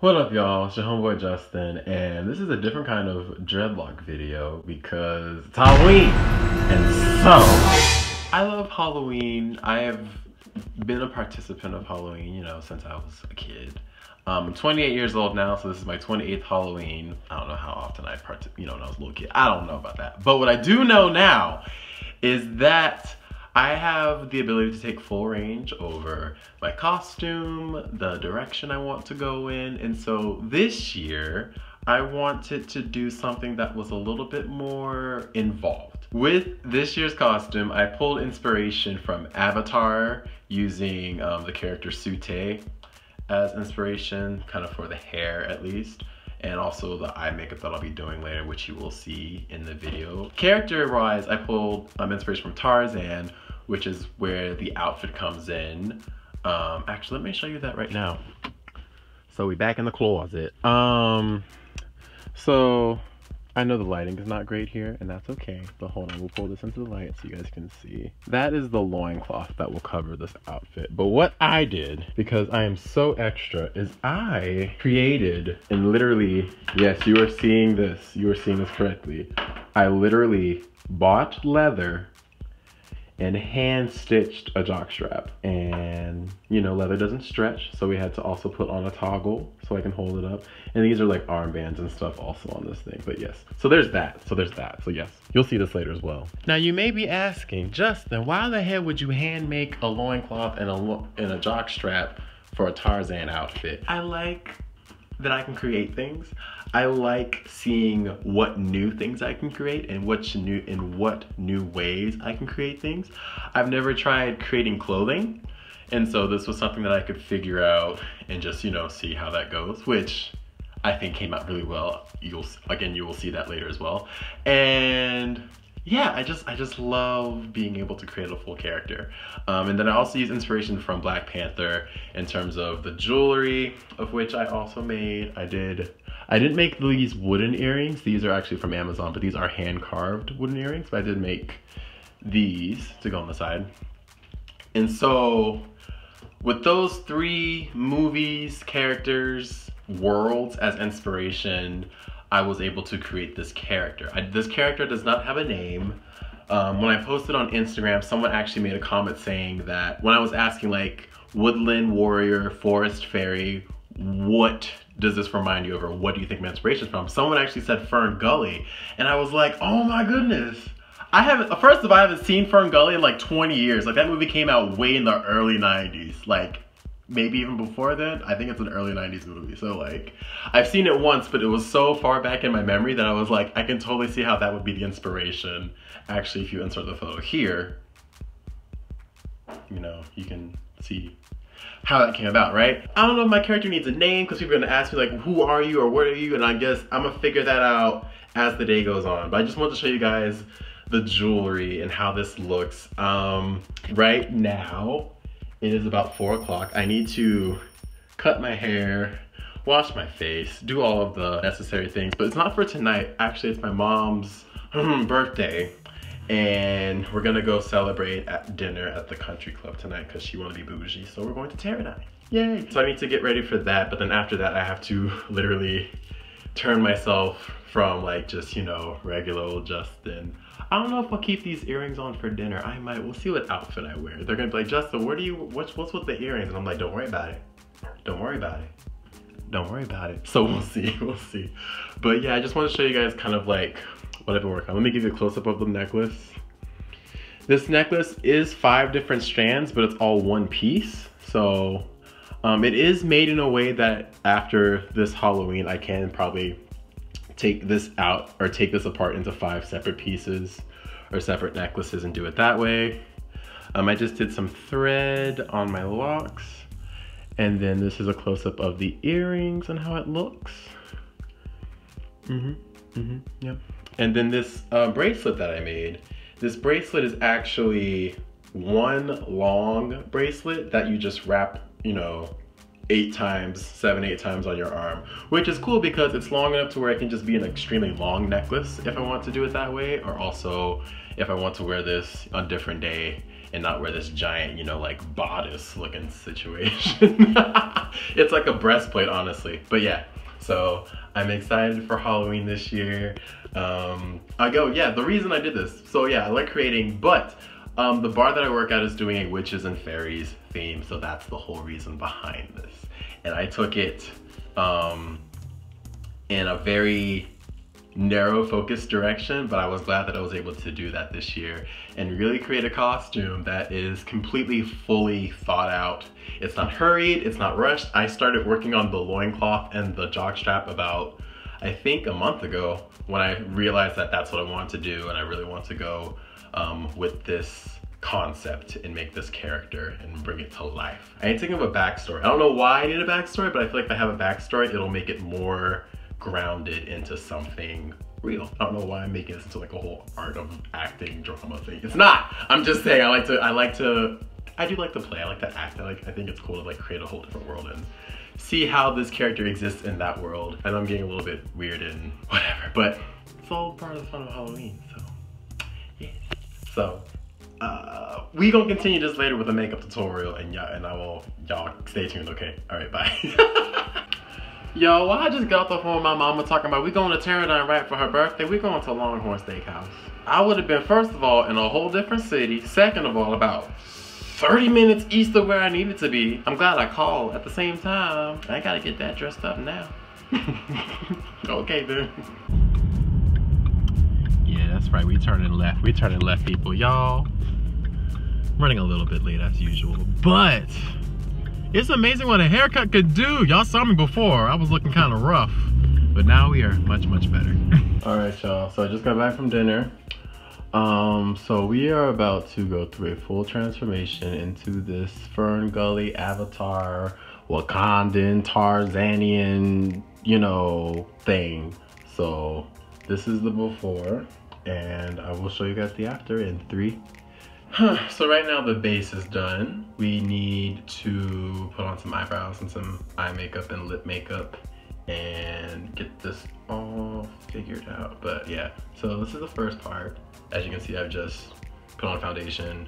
What up, y'all? It's your homeboy Justin, and this is a different kind of dreadlock video because it's Halloween. And so, I love Halloween. I have been a participant of Halloween, since I was a kid. I'm 28 years old now, so this is my 28th Halloween. I don't know how often I when I was a little kid. I don't know about that. But what I do know now is that I have the ability to take full range over my costume, the direction I want to go in, and so this year I wanted to do something that was a little bit more involved. With this year's costume, I pulled inspiration from Avatar using the character Sute as inspiration, kind of for the hair at least, and also the eye makeup that I'll be doing later, which you will see in the video. Character-wise, I pulled inspiration from Tarzan, which is where the outfit comes in. Actually, let me show you that right now. So we back in the closet. So I know the lighting is not great here, and that's okay, but hold on, we'll pull this into the light so you guys can see. That is the loincloth that will cover this outfit. But what I did, because I am so extra, is I created, and literally, yes, you are seeing this correctly. I literally bought leather and hand stitched a jockstrap, and leather doesn't stretch, so we had to also put on a toggle so I can hold it up, and these are like armbands and stuff also on this thing. But yes, so there's that, so yes, you'll see this later as well. Now you may be asking, Justin, why the hell would you hand make a loincloth and a jockstrap for a Tarzan outfit? I like that I can create things. I like seeing what new things I can create and what new ways I can create things. I've never tried creating clothing, and so this was something that I could figure out and just see how that goes, which I think came out really well. You will see that later as well. And yeah, I just love being able to create a full character. And then I also use inspiration from Black Panther in terms of the jewelry, of which I also made. I didn't make these wooden earrings. These are actually from Amazon, but these are hand-carved wooden earrings. But I did make these to go on the side. And so with those three movies, characters, worlds as inspiration, I was able to create this character. This character does not have a name. When I posted on Instagram, someone actually made a comment saying that when I was asking like woodland warrior, forest fairy, what does this remind you of, or what do you think my inspiration is from? Someone actually said Fern Gully, and I was like, oh my goodness. First of all, I haven't seen Fern Gully in like 20 years. Like that movie came out way in the early 90s. Like maybe even before then. I think it's an early 90s movie. So like, I've seen it once, but it was so far back in my memory that I was like, I can totally see how that would be the inspiration. Actually, if you insert the photo here, you can see how that came about, right? I don't know if my character needs a name because people are gonna ask me like, who are you or what are you? And I guess I'm gonna figure that out as the day goes on. But I just wanted to show you guys the jewelry and how this looks. Right now, it is about 4 o'clock. I need to cut my hair, wash my face, do all of the necessary things, but it's not for tonight. Actually, it's my mom's birthday, and we're gonna go celebrate at dinner at the country club tonight because she wanna be bougie, so we're going to TARZAN. Yay! So I need to get ready for that, but then after that, I have to literally turn myself from like just, regular old Justin. I don't know if I'll keep these earrings on for dinner. I might. We'll see what outfit I wear. They're gonna be like, Justin, what's with the earrings? And I'm like, don't worry about it. Don't worry about it. Don't worry about it. So we'll see, we'll see. But yeah, I just want to show you guys kind of like what I've been working on. Let me give you a close-up of the necklace. This necklace is 5 different strands, but it's all one piece. So it is made in a way that after this Halloween, I can probably take this out or take this apart into 5 separate pieces or separate necklaces and do it that way. I just did some thread on my locks, and then this is a close-up of the earrings and how it looks. Yep. And then this bracelet that I made. This bracelet is actually one long bracelet that you just wrap, 8 times, 7-8 times on your arm, which is cool because it's long enough to where it can just be an extremely long necklace if I want to do it that way, or also if I want to wear this on a different day and not wear this giant, you know, like bodice looking situation. It's like a breastplate, honestly. But yeah, so I'm excited for Halloween this year. The reason I did this, so yeah, I like creating, but the bar that I work at is doing a witches and fairies theme, so that's the whole reason behind this. And I took it in a very narrow focused direction, but I was glad that I was able to do that this year and really create a costume that is completely fully thought out. It's not hurried, it's not rushed. I started working on the loincloth and the jockstrap about, I think, a month ago, when I realized that that's what I wanted to do, and I really want to go with this concept and make this character and bring it to life. I need to give a backstory. I don't know why I need a backstory, but I feel like if I have a backstory, it'll make it more grounded into something real. I don't know why I'm making this into like a whole art of acting drama thing. It's not. I'm just saying I do like to play. I like to act. I think it's cool to like create a whole different world and see how this character exists in that world. I know I'm getting a little bit weird and whatever, but it's all part of the fun of Halloween. So yeah. So we gonna continue this later with a makeup tutorial, and y'all stay tuned. Okay. All right. Bye. Yo, I just got off the phone with my mama talking about we going to TARZAN right for her birthday. We going to Longhorn Steakhouse. I would have been, first of all, in a whole different city. Second of all, about 30 minutes east of where I needed to be. I'm glad I called at the same time. I gotta get that dressed up now. Okay, then. Yeah, that's right. We turning left. We turning left, people. Y'all, running a little bit late as usual, but it's amazing what a haircut could do. Y'all saw me before. I was looking kind of rough, but now we are much, much better. All right, y'all. So I just got back from dinner. So we are about to go through a full transformation into this Fern Gully avatar, Wakandan, Tarzanian, you know, thing. So this is the before, and I will show you guys the after in 3. So right now the base is done. We need to put on some eyebrows and some eye makeup and lip makeup and get this all figured out. But yeah, so this is the first part. As you can see, I've just put on foundation,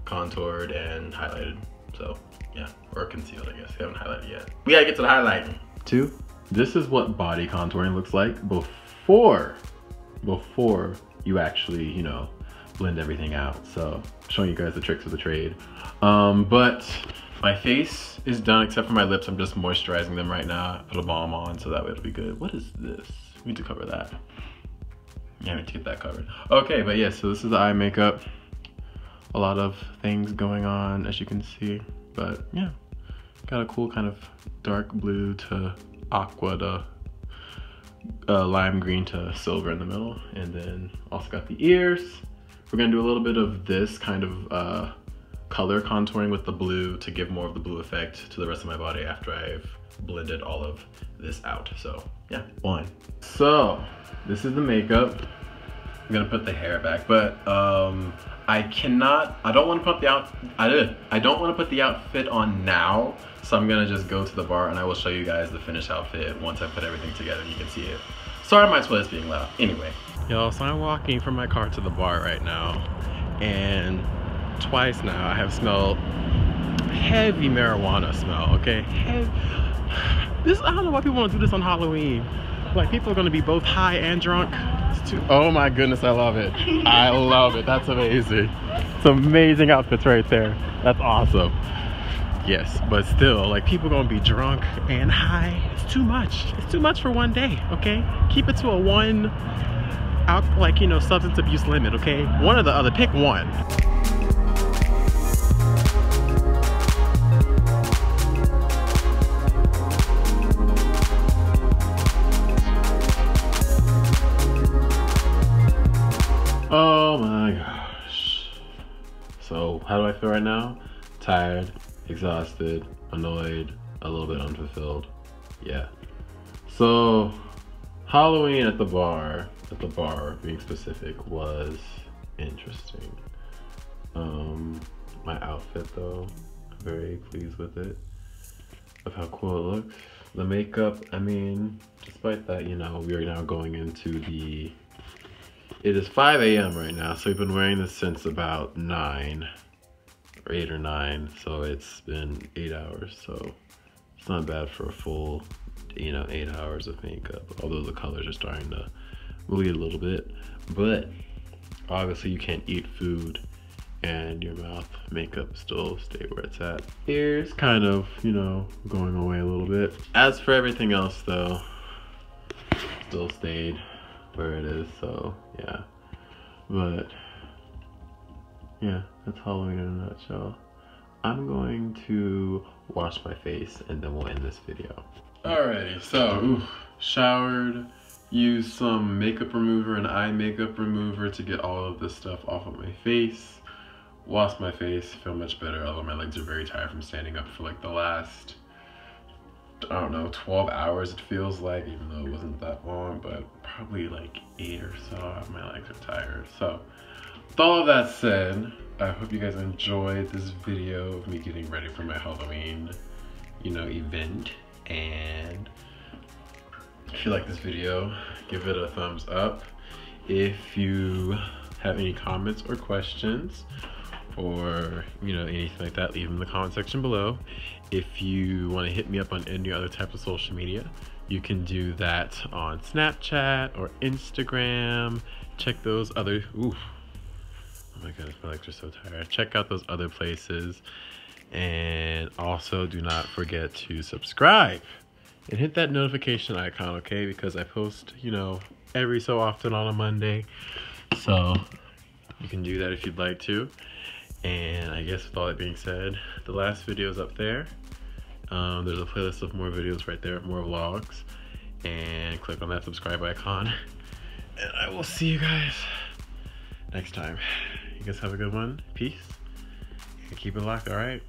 contoured, and highlighted. So yeah, or concealed, I guess. We haven't highlighted yet. We gotta get to the highlighting. 2, this is what body contouring looks like before you actually, you know, blend everything out. So showing you guys the tricks of the trade. But my face is done except for my lips. I'm just moisturizing them right now. Put a balm on so that way it'll be good. What is this? We need to cover that. Yeah, we need to get that covered. Okay, but yeah, so this is the eye makeup. A lot of things going on, as you can see. But yeah, got a cool kind of dark blue to aqua to lime green to silver in the middle. And then also got the ears. We're gonna do a little bit of this kind of color contouring with the blue to give more of the blue effect to the rest of my body after I've blended all of this out. So yeah, 1. So this is the makeup. I'm gonna put the hair back, but I don't want to put the outfit on now. So I'm gonna just go to the bar and I will show you guys the finished outfit once I put everything together and you can see it. Sorry my toilet's being loud. Anyway. Yo, so I'm walking from my car to the bar right now, and twice now I have smelled heavy marijuana smell, okay? I don't know why people want to do this on Halloween. Like, people are gonna be both high and drunk. Oh my goodness, I love it. I love it, that's amazing. It's amazing outfits right there. That's awesome. Yes, but still, like, people gonna be drunk and high. It's too much. It's too much for one day, okay? Keep it to a one, like, you know, substance abuse limit, okay? One or the other, pick one. Oh my gosh. So how do I feel right now? Tired, exhausted, annoyed, a little bit unfulfilled. Yeah. So Halloween at the bar being specific, was interesting. My outfit though, I'm very pleased with it, of how cool it looks. The makeup, I mean, despite that, you know, we are now going into it is 5 a.m. right now, so we've been wearing this since about 9. or 8 or 9. So it's been 8 hours. So it's not bad for a full, you know, 8 hours of makeup. Although the colors are starting to bleed a little bit. But obviously you can't eat food and your mouth makeup still stay where it's at. Ears kind of, you know, going away a little bit. As for everything else though, still stayed where it is, so yeah. But yeah, that's Halloween in a nutshell. I'm going to wash my face and then we'll end this video. Alrighty, so showered, used some makeup remover and eye makeup remover to get all of this stuff off of my face. Washed my face, feel much better, although my legs are very tired from standing up for like the last, I don't know, 12 hours it feels like, even though it wasn't that long, but probably like 8 or so. My legs are tired. So with all of that said, I hope you guys enjoyed this video of me getting ready for my Halloween, you know, event. And if you like this video, give it a thumbs up. If you have any comments or questions, or you know, anything like that, leave them in the comment section below. If you want to hit me up on any other type of social media, you can do that on Snapchat or Instagram. Check those other, oh my goodness, my legs are so tired. Check out those other places. And also do not forget to subscribe and hit that notification icon, okay? Because I post, you know, every so often on a Monday. So you can do that if you'd like to. And I guess with all that being said, the last video is up there. There's a playlist of more videos right there, more vlogs. And click on that subscribe icon. And I will see you guys next time. You guys have a good one. Peace. And keep it locked, all right?